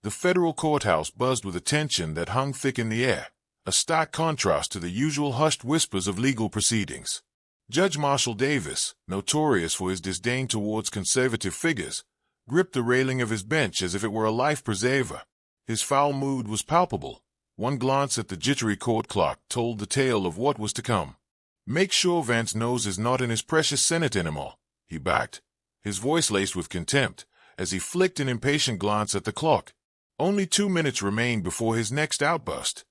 The federal courthouse buzzed with a tension that hung thick in the air, a stark contrast to the usual hushed whispers of legal proceedings. Judge Marshall Davis, notorious for his disdain towards conservative figures, gripped the railing of his bench as if it were a life preserver. His foul mood was palpable. One glance at the jittery court clock told the tale of what was to come. "Make sure Vance's nose is not in his precious Senate anymore," he barked, his voice laced with contempt, as he flicked an impatient glance at the clock. Only 2 minutes remained before his next outburst.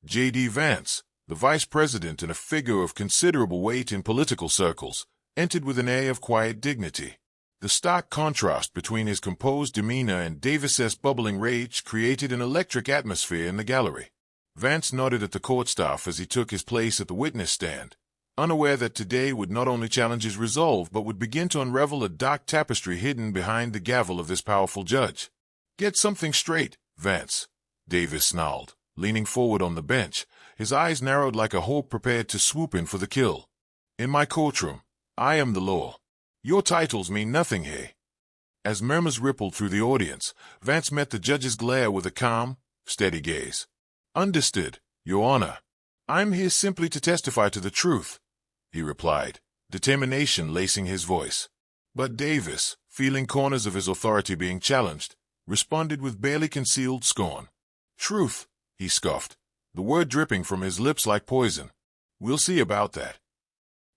JD Vance, the vice president and a figure of considerable weight in political circles, entered with an air of quiet dignity. The stark contrast between his composed demeanor and Davis's bubbling rage created an electric atmosphere in the gallery. Vance nodded at the court staff as he took his place at the witness stand, unaware that today would not only challenge his resolve but would begin to unravel a dark tapestry hidden behind the gavel of this powerful judge. "Get something straight, Vance," Davis snarled, leaning forward on the bench, his eyes narrowed like a hawk prepared to swoop in for the kill. "In my courtroom, I am the law. Your titles mean nothing here." As murmurs rippled through the audience, Vance met the judge's glare with a calm, steady gaze. "Understood, Your Honor. I'm here simply to testify to the truth," he replied, determination lacing his voice. But Davis, feeling corners of his authority being challenged, responded with barely concealed scorn. "Truth," he scoffed, the word dripping from his lips like poison. "We'll see about that."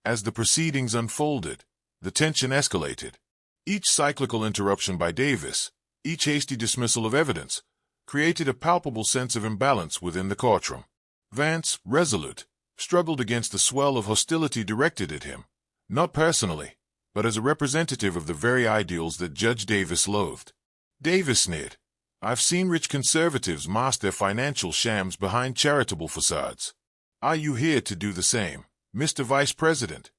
As the proceedings unfolded, the tension escalated. Each cyclical interruption by Davis, each hasty dismissal of evidence, created a palpable sense of imbalance within the courtroom. Vance, resolute, struggled against the swell of hostility directed at him, not personally, but as a representative of the very ideals that Judge Davis loathed. Davis sneered, "I've seen rich conservatives mask their financial shams behind charitable facades. Are you here to do the same, Mr. Vice President?"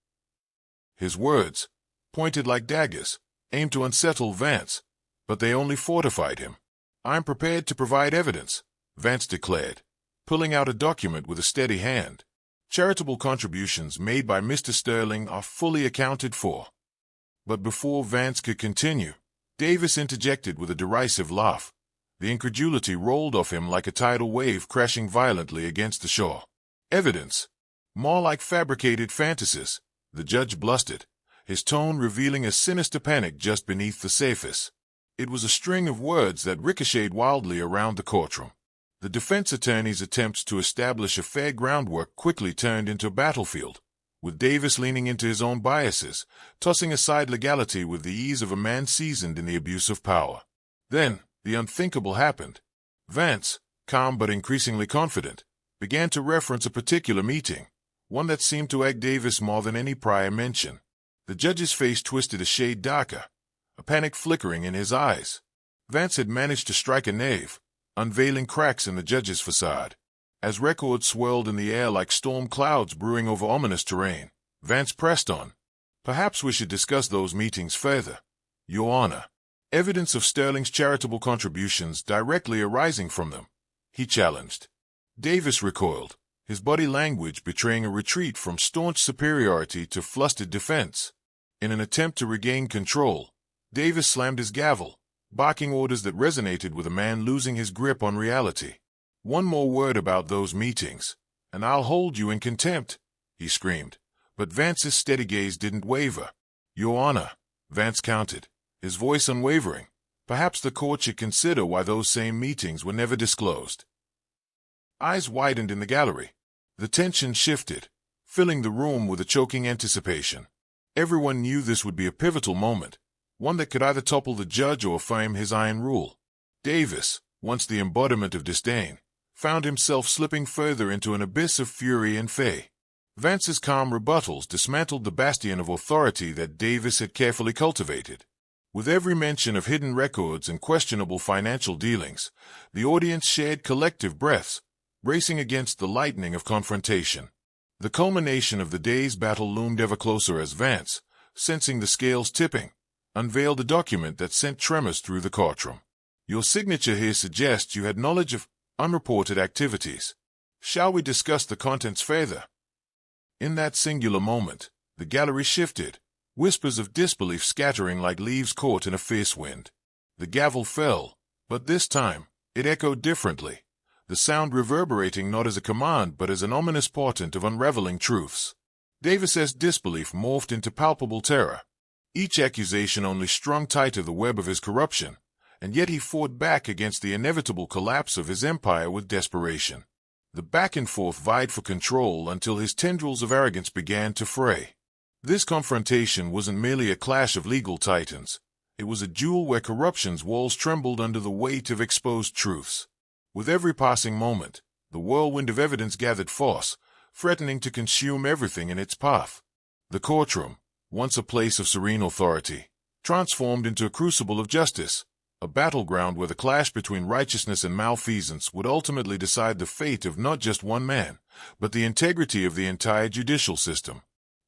His words, pointed like daggers, aimed to unsettle Vance, but they only fortified him. "I'm prepared to provide evidence," Vance declared, pulling out a document with a steady hand. "Charitable contributions made by Mr. Sterling are fully accounted for." But before Vance could continue, Davis interjected with a derisive laugh. The incredulity rolled off him like a tidal wave crashing violently against the shore. "Evidence? More like fabricated fantasies," the judge blustered, his tone revealing a sinister panic just beneath the surface. It was a string of words that ricocheted wildly around the courtroom. The defense attorney's attempts to establish a fair groundwork quickly turned into a battlefield, with Davis leaning into his own biases, tossing aside legality with the ease of a man seasoned in the abuse of power. Then, the unthinkable happened. Vance, calm but increasingly confident, began to reference a particular meeting, one that seemed to egg Davis more than any prior mention. The judge's face twisted a shade darker, a panic flickering in his eyes. Vance had managed to strike a nerve, unveiling cracks in the judge's facade. As records swirled in the air like storm clouds brewing over ominous terrain, Vance pressed on. "Perhaps we should discuss those meetings further, Your Honor. Evidence of Sterling's charitable contributions directly arising from them," he challenged. Davis recoiled, his body language betraying a retreat from staunch superiority to flustered defense. In an attempt to regain control, Davis slammed his gavel, barking orders that resonated with a man losing his grip on reality. "One more word about those meetings, and I'll hold you in contempt," he screamed. But Vance's steady gaze didn't waver. "Your Honor," Vance countered, his voice unwavering, "perhaps the court should consider why those same meetings were never disclosed." Eyes widened in the gallery. The tension shifted, filling the room with a choking anticipation. Everyone knew this would be a pivotal moment, one that could either topple the judge or affirm his iron rule. Davis, once the embodiment of disdain, found himself slipping further into an abyss of fury and fear. Vance's calm rebuttals dismantled the bastion of authority that Davis had carefully cultivated. With every mention of hidden records and questionable financial dealings, the audience shared collective breaths, racing against the lightning of confrontation. The culmination of the day's battle loomed ever closer as Vance, sensing the scales tipping, unveiled a document that sent tremors through the courtroom. "Your signature here suggests you had knowledge of unreported activities. Shall we discuss the contents further?" In that singular moment, the gallery shifted, whispers of disbelief scattering like leaves caught in a fierce wind. The gavel fell, but this time, It echoed differently, the sound reverberating not as a command but as an ominous portent of unraveling truths. Davis's disbelief morphed into palpable terror. Each accusation only strung tighter the web of his corruption, and yet he fought back against the inevitable collapse of his empire with desperation. The back and forth vied for control until his tendrils of arrogance began to fray. This confrontation wasn't merely a clash of legal titans. It was a duel where corruption's walls trembled under the weight of exposed truths. With every passing moment, the whirlwind of evidence gathered force, threatening to consume everything in its path. The courtroom, once a place of serene authority, transformed into a crucible of justice, a battleground where the clash between righteousness and malfeasance would ultimately decide the fate of not just one man, but the integrity of the entire judicial system.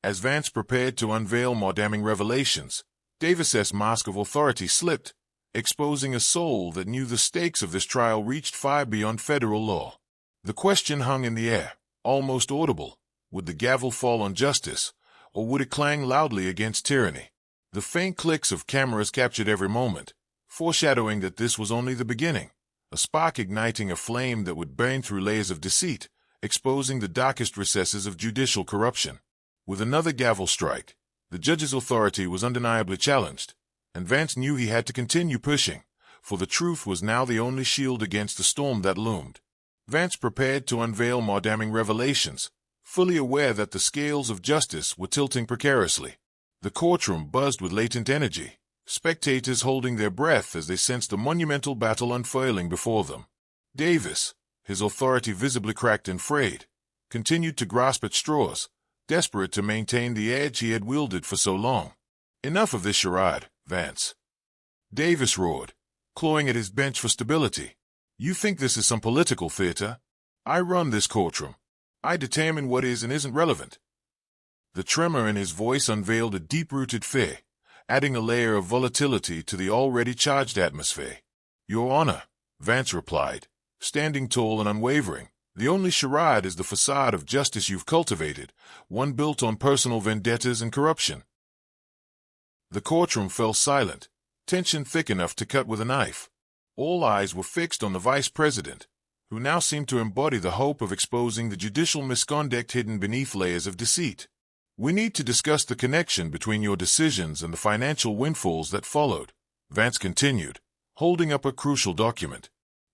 As Vance prepared to unveil more damning revelations, Davis's mask of authority slipped, exposing a soul that knew the stakes of this trial reached far beyond federal law. The question hung in the air, almost audible: would the gavel fall on justice, or would it clang loudly against tyranny? The faint clicks of cameras captured every moment, foreshadowing that this was only the beginning, a spark igniting a flame that would burn through layers of deceit, exposing the darkest recesses of judicial corruption. With another gavel strike, the judge's authority was undeniably challenged, and Vance knew he had to continue pushing, for the truth was now the only shield against the storm that loomed. Vance prepared to unveil more damning revelations, fully aware that the scales of justice were tilting precariously. The courtroom buzzed with latent energy, spectators holding their breath as they sensed the monumental battle unfurling before them. Davis, his authority visibly cracked and frayed, continued to grasp at straws, desperate to maintain the edge he had wielded for so long. "Enough of this charade, Vance," Davis roared, clawing at his bench for stability. "You think this is some political theater? I run this courtroom. I determine what is and isn't relevant." The tremor in his voice unveiled a deep-rooted fear, adding a layer of volatility to the already charged atmosphere. "Your Honor," Vance replied, standing tall and unwavering, "the only charade is the facade of justice you've cultivated, one built on personal vendettas and corruption." The courtroom fell silent, tension thick enough to cut with a knife. All eyes were fixed on the vice president, who now seemed to embody the hope of exposing the judicial misconduct hidden beneath layers of deceit. "We need to discuss the connection between your decisions and the financial windfalls that followed," Vance continued, holding up a crucial document.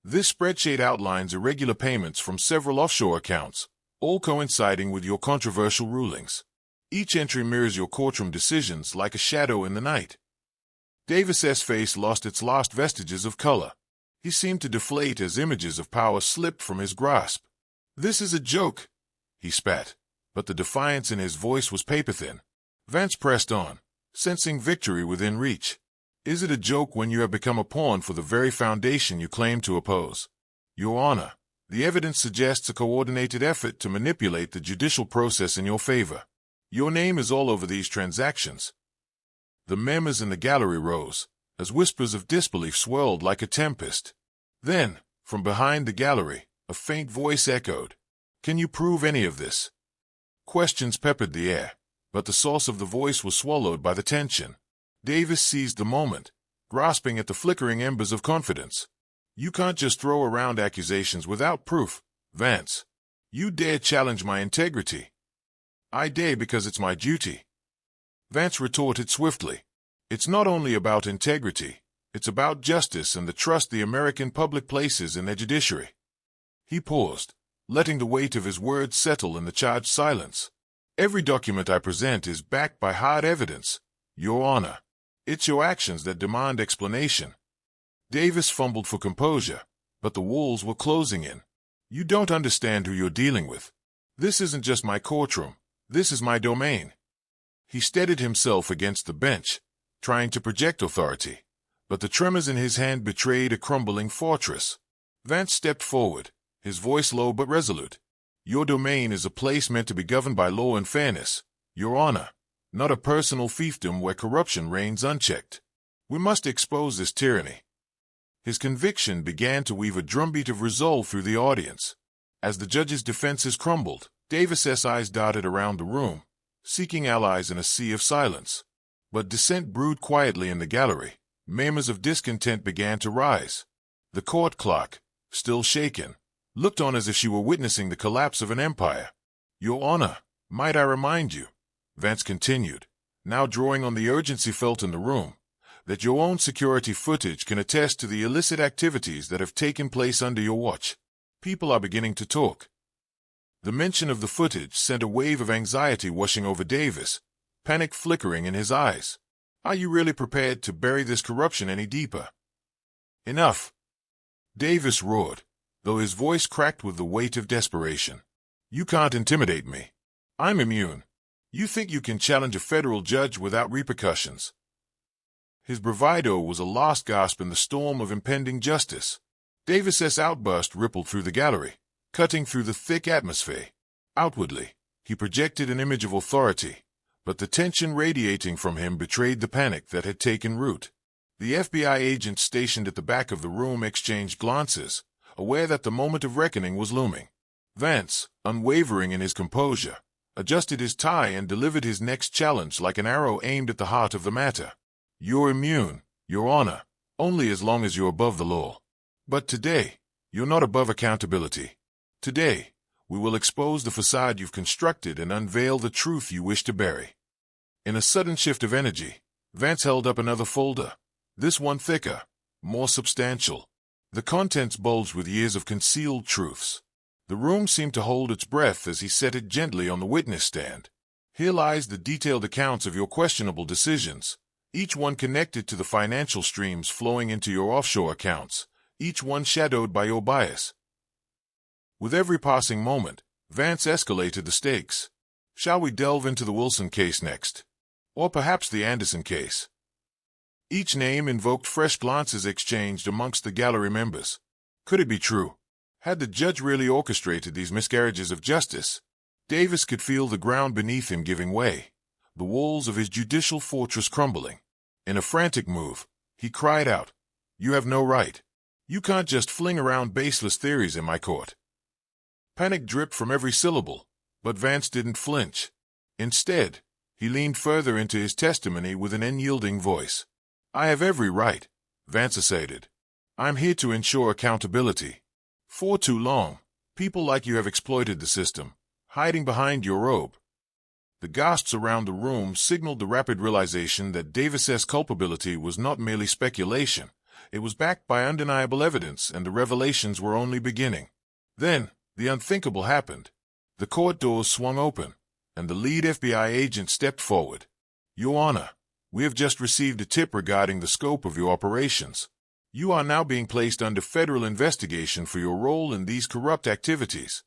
"This spreadsheet outlines irregular payments from several offshore accounts, all coinciding with your controversial rulings. Each entry mirrors your courtroom decisions like a shadow in the night." Davis's face lost its last vestiges of color. He seemed to deflate as images of power slipped from his grasp. "This is a joke," he spat, but the defiance in his voice was paper-thin. Vance pressed on, sensing victory within reach. "Is it a joke when you have become a pawn for the very foundation you claim to oppose? Your Honor, the evidence suggests a coordinated effort to manipulate the judicial process in your favor. Your name is all over these transactions." The murmurs in the gallery rose, as whispers of disbelief swirled like a tempest. Then, from behind the gallery, a faint voice echoed, "Can you prove any of this?" Questions peppered the air, but the source of the voice was swallowed by the tension. Davis seized the moment, grasping at the flickering embers of confidence. "You can't just throw around accusations without proof, Vance. You dare challenge my integrity." "I dare because it's my duty," Vance retorted swiftly. "It's not only about integrity, it's about justice and the trust the American public places in their judiciary." He paused, letting the weight of his words settle in the charged silence. "Every document I present is backed by hard evidence, Your Honor. It's your actions that demand explanation." Davis fumbled for composure, but the walls were closing in. "You don't understand who you're dealing with. This isn't just my courtroom, this is my domain." He steadied himself against the bench, trying to project authority, but the tremors in his hand betrayed a crumbling fortress. Vance stepped forward, his voice low but resolute. "Your domain is a place meant to be governed by law and fairness, Your Honor, not a personal fiefdom where corruption reigns unchecked. We must expose this tyranny." His conviction began to weave a drumbeat of resolve through the audience. As the judge's defenses crumbled, Davis's eyes darted around the room, seeking allies in a sea of silence. But dissent brewed quietly in the gallery. Murmurs of discontent began to rise. The court clerk, still shaken, looked on as if she were witnessing the collapse of an empire. "Your Honor, might I remind you," Vance continued, now drawing on the urgency felt in the room, "that your own security footage can attest to the illicit activities that have taken place under your watch. People are beginning to talk." The mention of the footage sent a wave of anxiety washing over Davis, panic flickering in his eyes. "Are you really prepared to bury this corruption any deeper?" "Enough!" Davis roared, though his voice cracked with the weight of desperation. "You can't intimidate me. I'm immune. You think you can challenge a federal judge without repercussions?" His bravado was a last gasp in the storm of impending justice. Davis's outburst rippled through the gallery, cutting through the thick atmosphere. Outwardly, he projected an image of authority, but the tension radiating from him betrayed the panic that had taken root. The FBI agents stationed at the back of the room exchanged glances, aware that the moment of reckoning was looming. Vance, unwavering in his composure, adjusted his tie and delivered his next challenge like an arrow aimed at the heart of the matter. "You're immune, Your Honor, only as long as you're above the law. But today, you're not above accountability. Today, we will expose the facade you've constructed and unveil the truth you wish to bury." In a sudden shift of energy, Vance held up another folder, this one thicker, more substantial. The contents bulged with years of concealed truths. The room seemed to hold its breath as he set it gently on the witness stand. "Here lies the detailed accounts of your questionable decisions, each one connected to the financial streams flowing into your offshore accounts, each one shadowed by your bias." With every passing moment, Vance escalated the stakes. "Shall we delve into the Wilson case next? Or perhaps the Anderson case?" Each name invoked fresh glances exchanged amongst the gallery members. Could it be true? Had the judge really orchestrated these miscarriages of justice? Davis could feel the ground beneath him giving way, the walls of his judicial fortress crumbling. In a frantic move, he cried out, "You have no right. You can't just fling around baseless theories in my court." Panic dripped from every syllable, but Vance didn't flinch. Instead, he leaned further into his testimony with an unyielding voice. "I have every right," Vance asserted. "I'm here to ensure accountability. For too long, people like you have exploited the system, hiding behind your robe." The gasps around the room signaled the rapid realization that Davis's culpability was not merely speculation. It was backed by undeniable evidence, and the revelations were only beginning. Then, the unthinkable happened. The court doors swung open, and the lead FBI agent stepped forward. "Your Honor, we have just received a tip regarding the scope of your operations. You are now being placed under federal investigation for your role in these corrupt activities."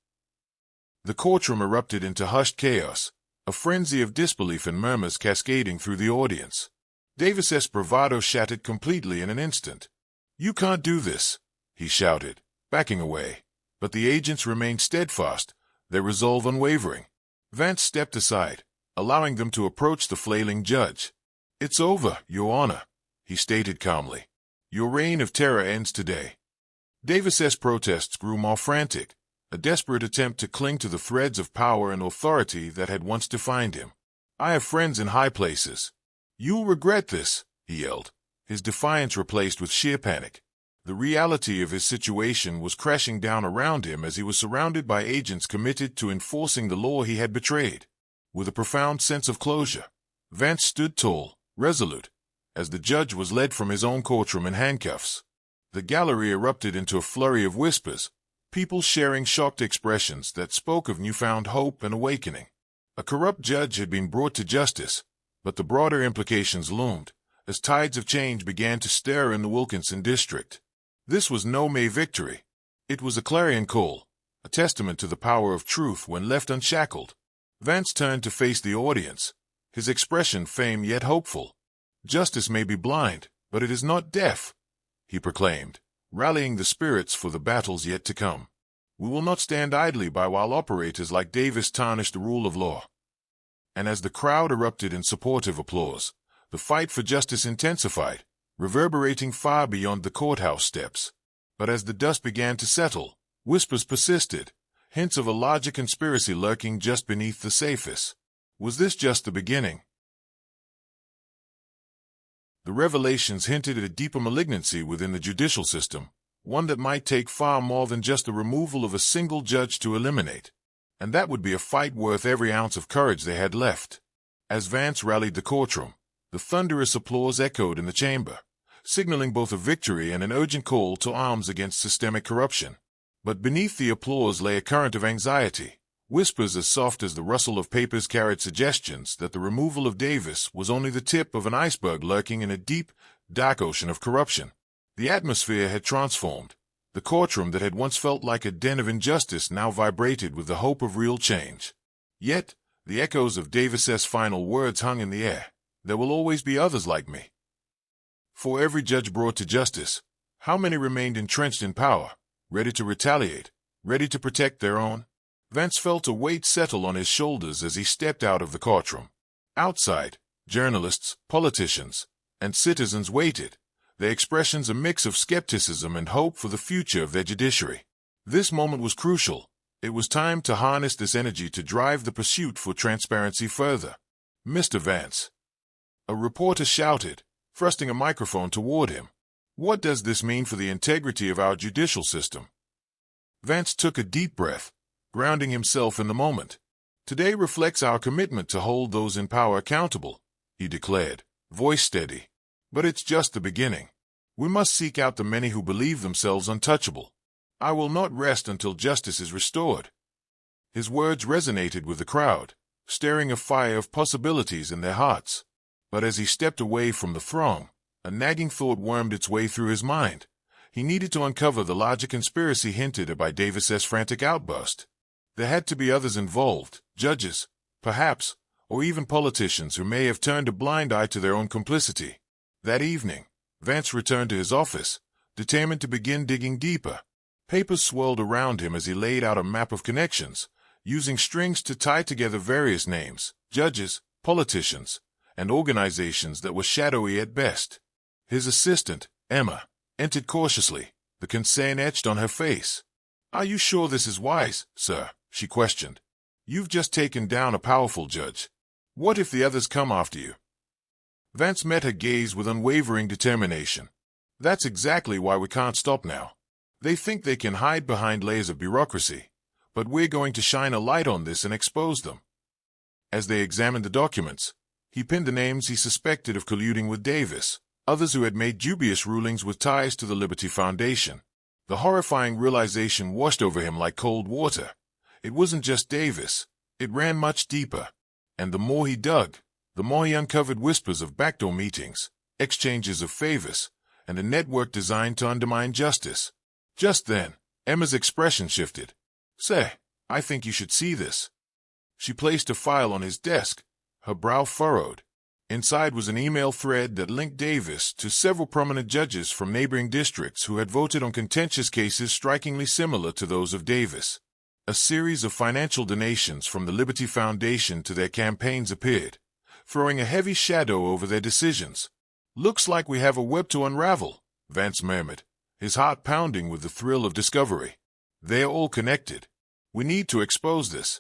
The courtroom erupted into hushed chaos, a frenzy of disbelief and murmurs cascading through the audience. Davis's bravado shattered completely in an instant. "You can't do this," he shouted, backing away. But the agents remained steadfast, their resolve unwavering. Vance stepped aside, allowing them to approach the flailing judge. "It's over, Your Honor," he stated calmly. "Your reign of terror ends today." Davis's protests grew more frantic, a desperate attempt to cling to the threads of power and authority that had once defined him. "I have friends in high places. You'll regret this," he yelled, his defiance replaced with sheer panic. The reality of his situation was crashing down around him as he was surrounded by agents committed to enforcing the law he had betrayed. With a profound sense of closure, Vance stood tall, resolute, as the judge was led from his own courtroom in handcuffs. The gallery erupted into a flurry of whispers, people sharing shocked expressions that spoke of newfound hope and awakening. A corrupt judge had been brought to justice, but the broader implications loomed, as tides of change began to stir in the Wilkinson district. This was no May victory. It was a clarion call, a testament to the power of truth when left unshackled. Vance turned to face the audience, his expression firm yet hopeful. "Justice may be blind, but it is not deaf," he proclaimed, rallying the spirits for the battles yet to come. "We will not stand idly by while operators like Davis tarnish the rule of law." And as the crowd erupted in supportive applause, the fight for justice intensified, reverberating far beyond the courthouse steps. But as the dust began to settle, whispers persisted, hints of a larger conspiracy lurking just beneath the surface. Was this just the beginning? The revelations hinted at a deeper malignancy within the judicial system, one that might take far more than just the removal of a single judge to eliminate. And that would be a fight worth every ounce of courage they had left. As Vance rallied the courtroom, the thunderous applause echoed in the chamber, signaling both a victory and an urgent call to arms against systemic corruption. But beneath the applause lay a current of anxiety. Whispers as soft as the rustle of papers carried suggestions that the removal of Davis was only the tip of an iceberg lurking in a deep, dark ocean of corruption. The atmosphere had transformed. The courtroom that had once felt like a den of injustice now vibrated with the hope of real change. Yet, the echoes of Davis's final words hung in the air. There will always be others like me. For every judge brought to justice, how many remained entrenched in power, ready to retaliate, ready to protect their own? Vance felt a weight settle on his shoulders as he stepped out of the courtroom. Outside, journalists, politicians, and citizens waited, their expressions a mix of skepticism and hope for the future of their judiciary. This moment was crucial. It was time to harness this energy to drive the pursuit for transparency further. "Mr. Vance," a reporter shouted, thrusting a microphone toward him. "What does this mean for the integrity of our judicial system?" Vance took a deep breath, grounding himself in the moment. "Today reflects our commitment to hold those in power accountable," he declared, voice steady. "But it's just the beginning. We must seek out the many who believe themselves untouchable. I will not rest until justice is restored." His words resonated with the crowd, stirring a fire of possibilities in their hearts. But as he stepped away from the throng, a nagging thought wormed its way through his mind. He needed to uncover the larger conspiracy hinted at by Davis's frantic outburst. There had to be others involved, judges, perhaps, or even politicians who may have turned a blind eye to their own complicity. That evening, Vance returned to his office, determined to begin digging deeper. Papers swirled around him as he laid out a map of connections, using strings to tie together various names, judges, politicians, and organizations that were shadowy at best. His assistant, Emma, entered cautiously, the concern etched on her face. "Are you sure this is wise, sir?" she questioned. "You've just taken down a powerful judge. What if the others come after you?" Vance met her gaze with unwavering determination. "That's exactly why we can't stop now. They think they can hide behind layers of bureaucracy, but we're going to shine a light on this and expose them." As they examined the documents, he pinned the names he suspected of colluding with Davis, others who had made dubious rulings with ties to the Liberty Foundation. The horrifying realization washed over him like cold water. It wasn't just Davis, it ran much deeper. And the more he dug, the more he uncovered whispers of backdoor meetings, exchanges of favors, and a network designed to undermine justice. Just then, Emma's expression shifted. "Say, I think you should see this." She placed a file on his desk, her brow furrowed. Inside was an email thread that linked Davis to several prominent judges from neighboring districts who had voted on contentious cases strikingly similar to those of Davis. A series of financial donations from the Liberty Foundation to their campaigns appeared, throwing a heavy shadow over their decisions. "Looks like we have a web to unravel," Vance murmured, his heart pounding with the thrill of discovery. "They're all connected. We need to expose this."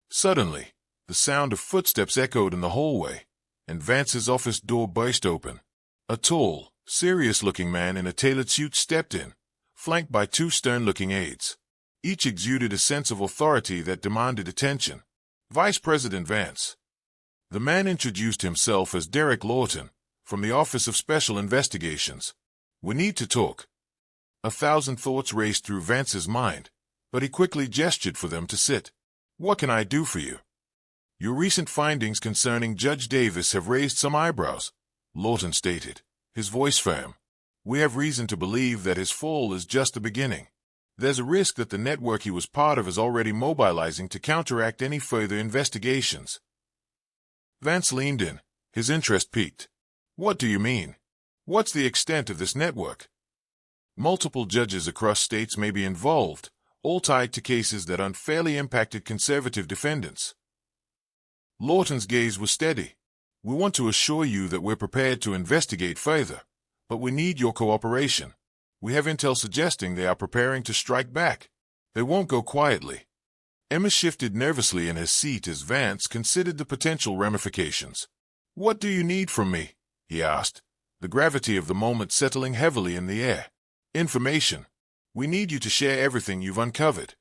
Suddenly, the sound of footsteps echoed in the hallway, and Vance's office door burst open. A tall, serious-looking man in a tailored suit stepped in, flanked by two stern-looking aides. Each exuded a sense of authority that demanded attention. "Vice President Vance." The man introduced himself as Derek Lawton, from the Office of Special Investigations. "We need to talk." 1,000 thoughts raced through Vance's mind, but he quickly gestured for them to sit. "What can I do for you?" "Your recent findings concerning Judge Davis have raised some eyebrows," Lawton stated, his voice firm. "We have reason to believe that his fall is just the beginning. There's a risk that the network he was part of is already mobilizing to counteract any further investigations." Vance leaned in, his interest piqued. "What do you mean? What's the extent of this network?" "Multiple judges across states may be involved, all tied to cases that unfairly impacted conservative defendants." Lawton's gaze was steady. "We want to assure you that we're prepared to investigate further, but we need your cooperation. We have intel suggesting they are preparing to strike back. They won't go quietly." Emma shifted nervously in his seat as Vance considered the potential ramifications. "What do you need from me?" he asked, the gravity of the moment settling heavily in the air. "Information," We need you to share everything you've uncovered.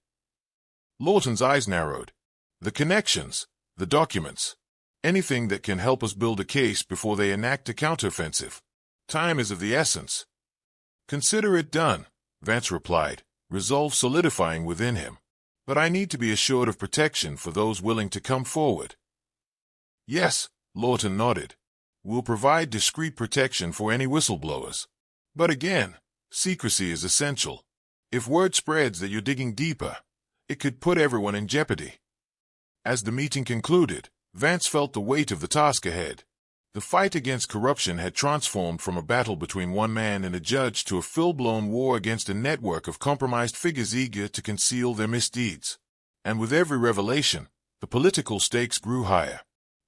Lawton's eyes narrowed. The connections, the documents, anything that can help us build a case before they enact a counteroffensive. Time is of the essence. Consider it done, Vance replied, resolve solidifying within him. But I need to be assured of protection for those willing to come forward. Yes, Lawton nodded. We'll provide discreet protection for any whistleblowers. But again, secrecy is essential. If word spreads that you're digging deeper, it could put everyone in jeopardy. As the meeting concluded, Vance felt the weight of the task ahead. The fight against corruption had transformed from a battle between one man and a judge to a full-blown war against a network of compromised figures eager to conceal their misdeeds. And with every revelation, the political stakes grew higher.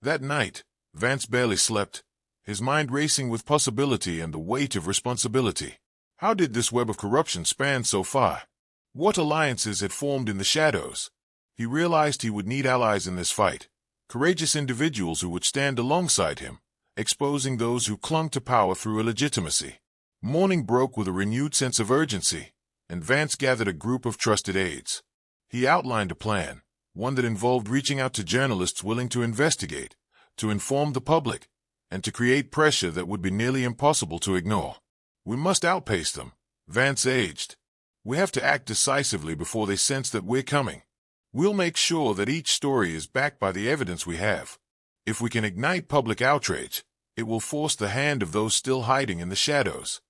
That night, Vance barely slept, his mind racing with possibility and the weight of responsibility. How did this web of corruption span so far? What alliances had formed in the shadows? He realized he would need allies in this fight, courageous individuals who would stand alongside him, exposing those who clung to power through illegitimacy. Morning broke with a renewed sense of urgency, and Vance gathered a group of trusted aides. He outlined a plan, one that involved reaching out to journalists willing to investigate, to inform the public, and to create pressure that would be nearly impossible to ignore. We must outpace them, Vance urged. We have to act decisively before they sense that we're coming. We'll make sure that each story is backed by the evidence we have. If we can ignite public outrage, it will force the hand of those still hiding in the shadows.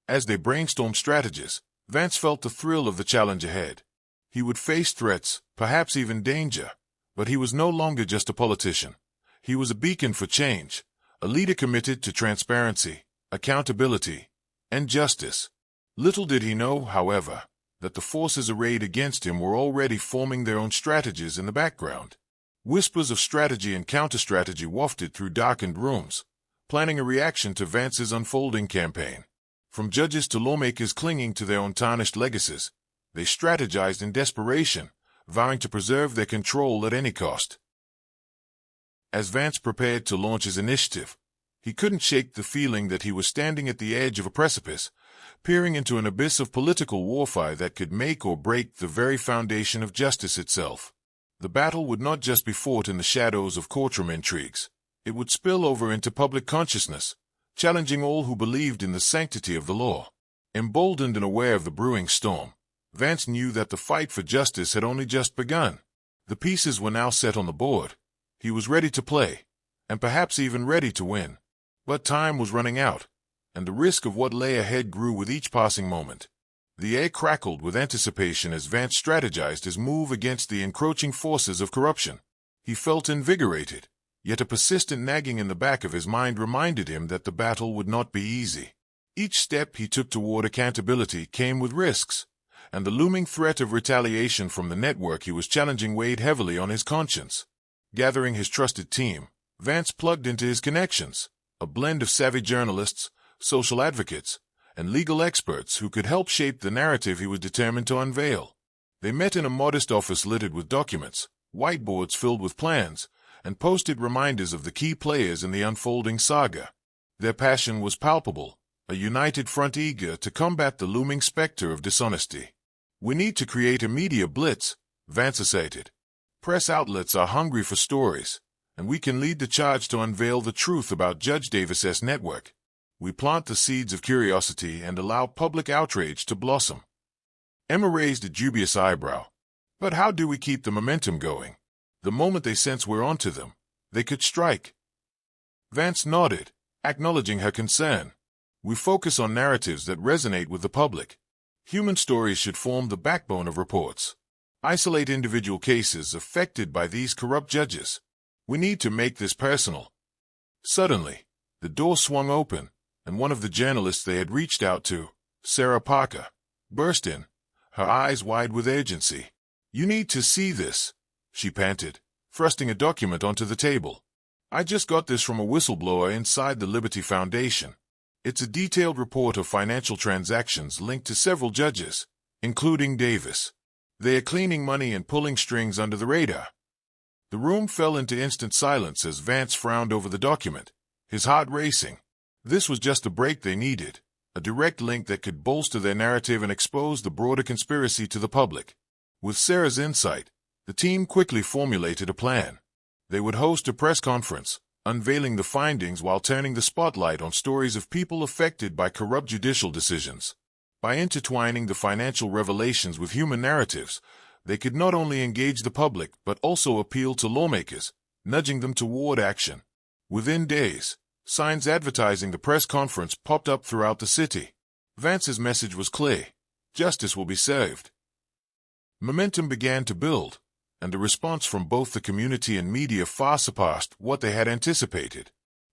As they brainstormed strategies, Vance felt the thrill of the challenge ahead. He would face threats, perhaps even danger, but he was no longer just a politician. He was a beacon for change, a leader committed to transparency, accountability, and justice. Little did he know, however, that the forces arrayed against him were already forming their own strategies in the background. Whispers of strategy and counter-strategy wafted through darkened rooms, planning a reaction to Vance's unfolding campaign. From judges to lawmakers clinging to their own tarnished legacies, they strategized in desperation, vowing to preserve their control at any cost. As Vance prepared to launch his initiative, he couldn't shake the feeling that he was standing at the edge of a precipice, peering into an abyss of political warfare that could make or break the very foundation of justice itself. The battle would not just be fought in the shadows of courtroom intrigues. It would spill over into public consciousness, challenging all who believed in the sanctity of the law. Emboldened and aware of the brewing storm, Vance knew that the fight for justice had only just begun. The pieces were now set on the board. He was ready to play, and perhaps even ready to win. But time was running out, and the risk of what lay ahead grew with each passing moment. The air crackled with anticipation as Vance strategized his move against the encroaching forces of corruption. He felt invigorated, yet a persistent nagging in the back of his mind reminded him that the battle would not be easy. Each step he took toward accountability came with risks, and the looming threat of retaliation from the network he was challenging weighed heavily on his conscience. Gathering his trusted team, Vance plugged into his connections, a blend of savvy journalists, social advocates, and legal experts who could help shape the narrative he was determined to unveil. They met in a modest office littered with documents, whiteboards filled with plans, and posted reminders of the key players in the unfolding saga. Their passion was palpable, a united front eager to combat the looming specter of dishonesty. We need to create a media blitz, Vance asserted. Press outlets are hungry for stories, and we can lead the charge to unveil the truth about Judge Davis's network. We plant the seeds of curiosity and allow public outrage to blossom. Emma raised a dubious eyebrow. But how do we keep the momentum going? The moment they sense we're onto them, they could strike. Vance nodded, acknowledging her concern. We focus on narratives that resonate with the public. Human stories should form the backbone of reports. Isolate individual cases affected by these corrupt judges. We need to make this personal. Suddenly, the door swung open, and one of the journalists they had reached out to, Sarah Parker, burst in, her eyes wide with urgency. You need to see this, she panted, thrusting a document onto the table. I just got this from a whistleblower inside the Liberty Foundation. It's a detailed report of financial transactions linked to several judges, including Davis. They are cleaning money and pulling strings under the radar. The room fell into instant silence as Vance frowned over the document, his heart racing. This was just the break they needed, a direct link that could bolster their narrative and expose the broader conspiracy to the public. With Sarah's insight, the team quickly formulated a plan. They would host a press conference, unveiling the findings while turning the spotlight on stories of people affected by corrupt judicial decisions. By intertwining the financial revelations with human narratives, they could not only engage the public but also appeal to lawmakers, nudging them toward action. Within days, signs advertising the press conference popped up throughout the city. Vance's message was clear: justice will be served. Momentum began to build, and the response from both the community and media far surpassed what they had anticipated.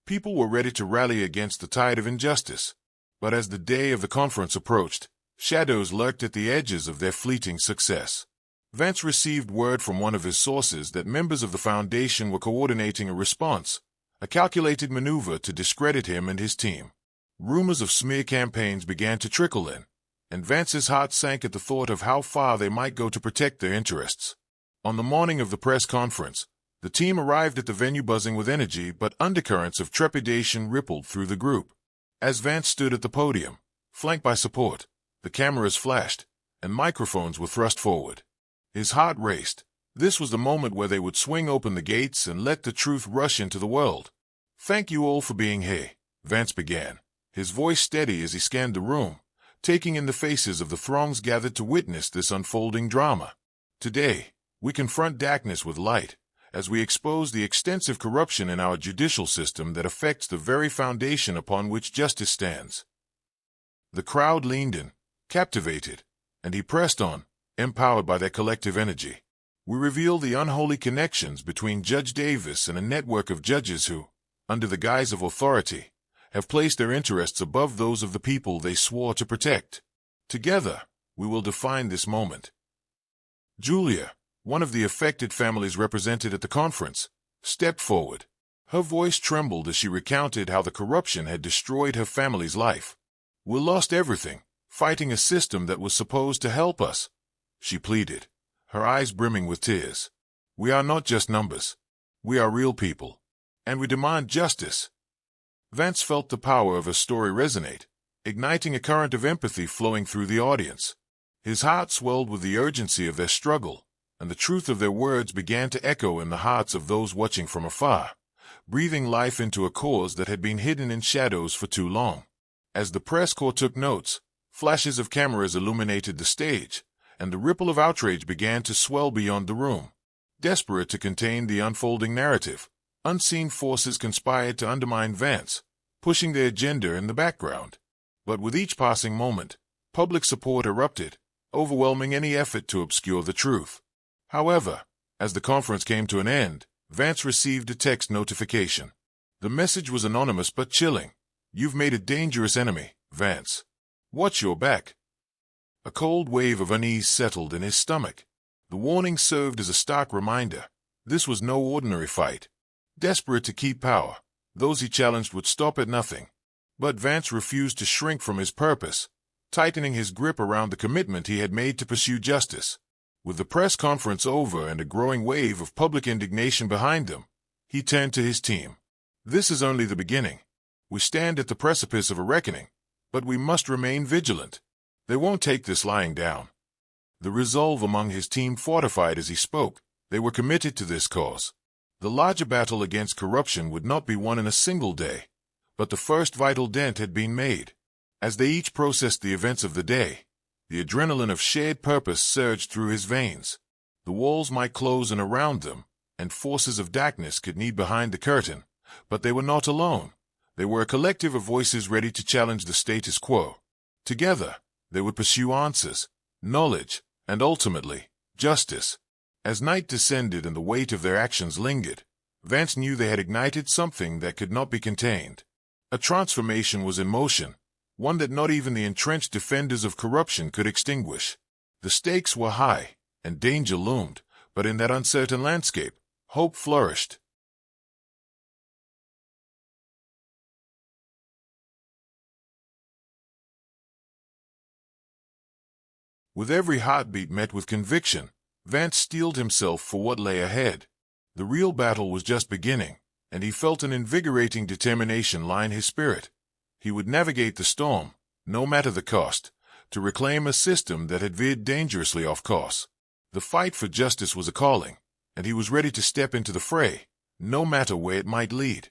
People were ready to rally against the tide of injustice. But as the day of the conference approached, shadows lurked at the edges of their fleeting success. Vance received word from one of his sources that members of the foundation were coordinating a response, a calculated maneuver to discredit him and his team. Rumors of smear campaigns began to trickle in, and Vance's heart sank at the thought of how far they might go to protect their interests. On the morning of the press conference, the team arrived at the venue buzzing with energy, but undercurrents of trepidation rippled through the group. As Vance stood at the podium, flanked by support, the cameras flashed, and microphones were thrust forward. His heart raced. This was the moment where they would swing open the gates and let the truth rush into the world. "Thank you all for being here," Vance began, his voice steady as he scanned the room, taking in the faces of the throngs gathered to witness this unfolding drama. "Today, we confront darkness with light, as we expose the extensive corruption in our judicial system that affects the very foundation upon which justice stands." The crowd leaned in, captivated, and he pressed on, empowered by their collective energy. "We reveal the unholy connections between Judge Davis and a network of judges who, under the guise of authority, have placed their interests above those of the people they swore to protect. Together, we will define this moment." Julia, one of the affected families represented at the conference, stepped forward. Her voice trembled as she recounted how the corruption had destroyed her family's life. "We lost everything, fighting a system that was supposed to help us," she pleaded, her eyes brimming with tears. "We are not just numbers. We are real people, and we demand justice." Vance felt the power of her story resonate, igniting a current of empathy flowing through the audience. His heart swelled with the urgency of their struggle, and the truth of their words began to echo in the hearts of those watching from afar, breathing life into a cause that had been hidden in shadows for too long. As the press corps took notes, flashes of cameras illuminated the stage, and the ripple of outrage began to swell beyond the room. Desperate to contain the unfolding narrative, unseen forces conspired to undermine Vance, pushing their agenda in the background. But with each passing moment, public support erupted, overwhelming any effort to obscure the truth. However, as the conference came to an end, Vance received a text notification. The message was anonymous but chilling. "You've made a dangerous enemy, Vance. Watch your back." A cold wave of unease settled in his stomach. The warning served as a stark reminder. This was no ordinary fight. Desperate to keep power, those he challenged would stop at nothing. But Vance refused to shrink from his purpose, tightening his grip around the commitment he had made to pursue justice. With the press conference over and a growing wave of public indignation behind him, he turned to his team. "This is only the beginning. We stand at the precipice of a reckoning, but we must remain vigilant. They won't take this lying down." The resolve among his team fortified as he spoke. They were committed to this cause. The larger battle against corruption would not be won in a single day, but the first vital dent had been made. As they each processed the events of the day, the adrenaline of shared purpose surged through his veins. The walls might close in around them, and forces of darkness could need behind the curtain, but they were not alone. They were a collective of voices ready to challenge the status quo. Together, they would pursue answers, knowledge, and ultimately, justice. As night descended and the weight of their actions lingered, Vance knew they had ignited something that could not be contained. A transformation was in motion, one that not even the entrenched defenders of corruption could extinguish. The stakes were high, and danger loomed, but in that uncertain landscape, hope flourished. With every heartbeat met with conviction, Vance steeled himself for what lay ahead. The real battle was just beginning, and he felt an invigorating determination line his spirit. He would navigate the storm, no matter the cost, to reclaim a system that had veered dangerously off course. The fight for justice was a calling, and he was ready to step into the fray, no matter where it might lead.